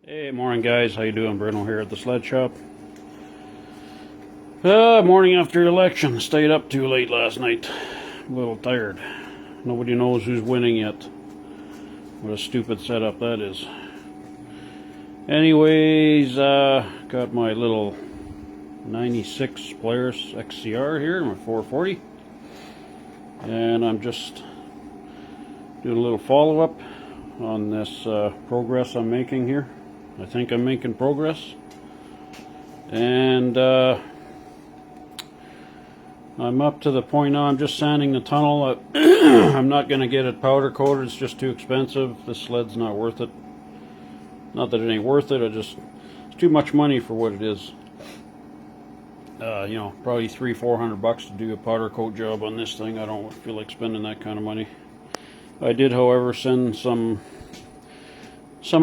Hey, morning guys, how you doing? Bruno here at the Sled Shop. Morning after election. Stayed up too late last night. A little tired. Nobody knows who's winning yet. What a stupid setup that is. Anyways, got my little 96 Polaris XCR here, my 440. And I'm just doing a little follow-up on this progress I'm making here. I think I'm making progress, and I'm up to the point now. I'm just sanding the tunnel. I'm not going to get it powder coated. It's just too expensive. This sled's not worth it. Not that it ain't worth it. It's too much money for what it is. You know, probably $300-400 to do a powder coat job on this thing. I don't feel like spending that kind of money. I did, however, send some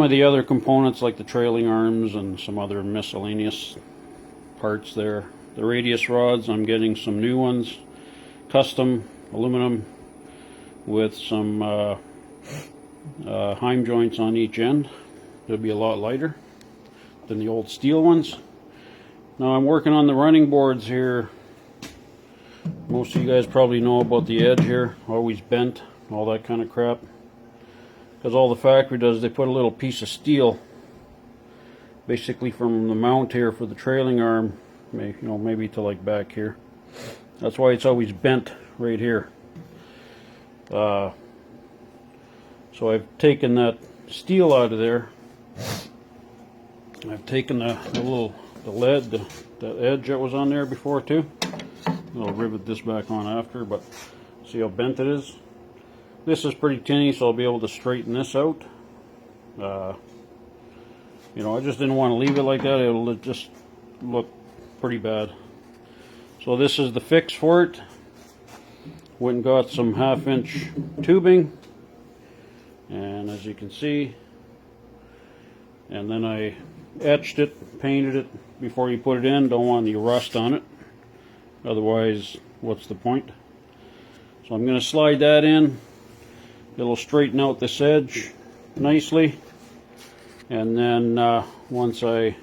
of the other components like the trailing arms and some other miscellaneous parts there. The radius rods, I'm getting some new ones, custom aluminum with some heim joints on each end. They'll be a lot lighter than the old steel ones. Now I'm working on the running boards here. Most of you guys probably know about the edge here, always bent, all that kind of crap. Because all the factory does, they put a little piece of steel basically from the mount here for the trailing arm, maybe to like back here. That's why it's always bent right here. So I've taken that steel out of there. I've taken the lead, the edge that was on there before too. I'll rivet this back on after, but see how bent it is? This is pretty tinny, so I'll be able to straighten this out. I just didn't want to leave it like that. It'll just look pretty bad. So this is the fix for it. Went and got some 1/2-inch tubing, and as you can see, and then I etched it, painted it before you put it in. Don't want any rust on it. Otherwise, what's the point? So I'm going to slide that in. It'll straighten out this edge nicely, and then once I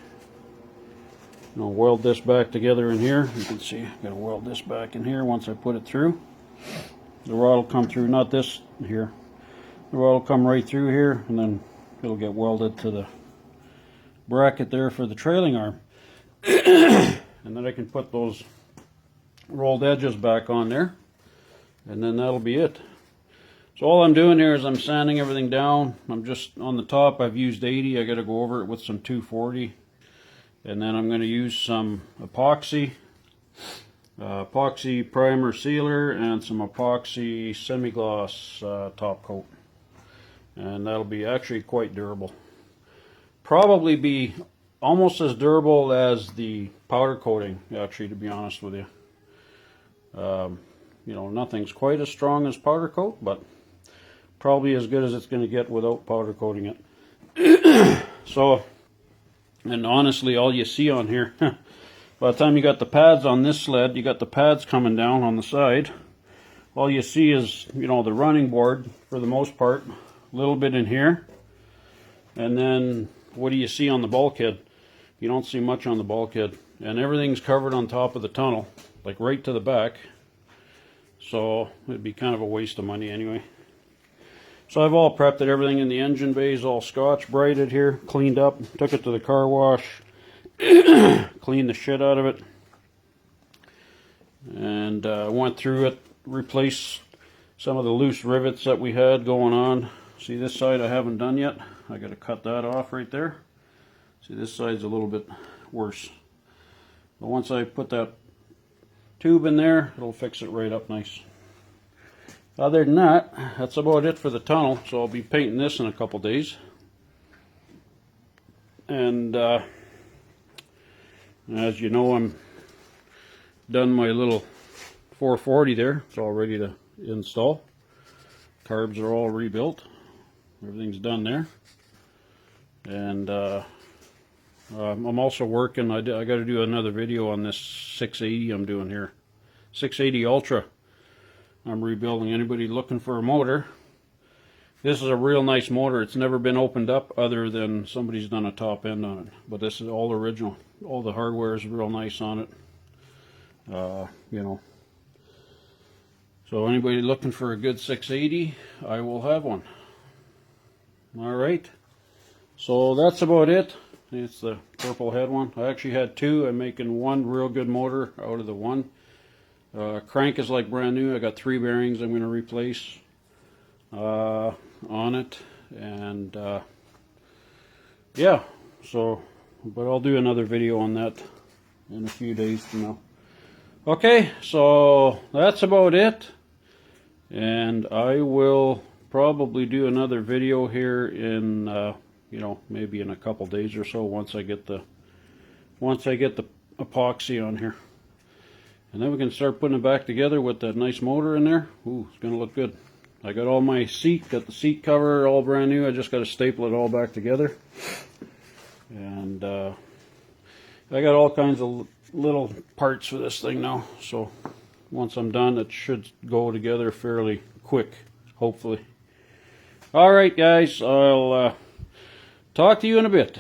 weld this back together in here, you can see I'm going to weld this back in here. Once I put it through, the rod will come through, not this here, the rod will come right through here, and then it'll get welded to the bracket there for the trailing arm. And then I can put those rolled edges back on there, and then that'll be it. So all I'm doing here is I'm sanding everything down. I'm just on the top, I've used 80. I got to go over it with some 240. And then I'm going to use some epoxy, epoxy primer sealer, and some epoxy semi-gloss top coat. And that'll be actually quite durable. Probably be almost as durable as the powder coating, actually, to be honest with you. Nothing's quite as strong as powder coat, but probably as good as it's going to get without powder coating it. So, and honestly, all you see on here, by the time you got the pads on this sled, you got the pads coming down on the side. All you see is, the running board for the most part, a little bit in here. And then, what do you see on the bulkhead? You don't see much on the bulkhead. And everything's covered on top of the tunnel, like right to the back. So, it'd be kind of a waste of money anyway. So I've all prepped it. Everything in the engine bay is all Scotch brighted here, cleaned up, took it to the car wash, cleaned the shit out of it, and went through it, replaced some of the loose rivets that we had going on. See, this side I haven't done yet. I got to cut that off right there. See, this side's a little bit worse. But once I put that tube in there, it'll fix it right up nice. Other than that, that's about it for the tunnel. So I'll be painting this in a couple days. And as you know, I'm done my little 440 there. It's all ready to install. Carbs are all rebuilt. Everything's done there. And I'm also working. I got to do another video on this 680 I'm doing here. 680 Ultra. I'm rebuilding. Anybody looking for a motor This is a real nice motor. It's never been opened up other than somebody's done a top end on it. But this is all original. All the hardware is real nice on it. You know. So anybody looking for a good 680, I will have one. Alright. So that's about it. It's the purple head one. I actually had two. I'm making one real good motor out of the one. Crank is like brand new. I got 3 bearings I'm going to replace on it. And yeah, so, but I'll do another video on that in a few days from now. Okay, so that's about it. And I will probably do another video here in you know, maybe in a couple days or so once I get the epoxy on here. And then we can start putting it back together with that nice motor in there. Ooh, it's gonna look good. I got all my seat, got the seat cover all brand new. I just got to staple it all back together. And I got all kinds of little parts for this thing now. So once I'm done, it should go together fairly quick, hopefully. Alright guys, I'll talk to you in a bit.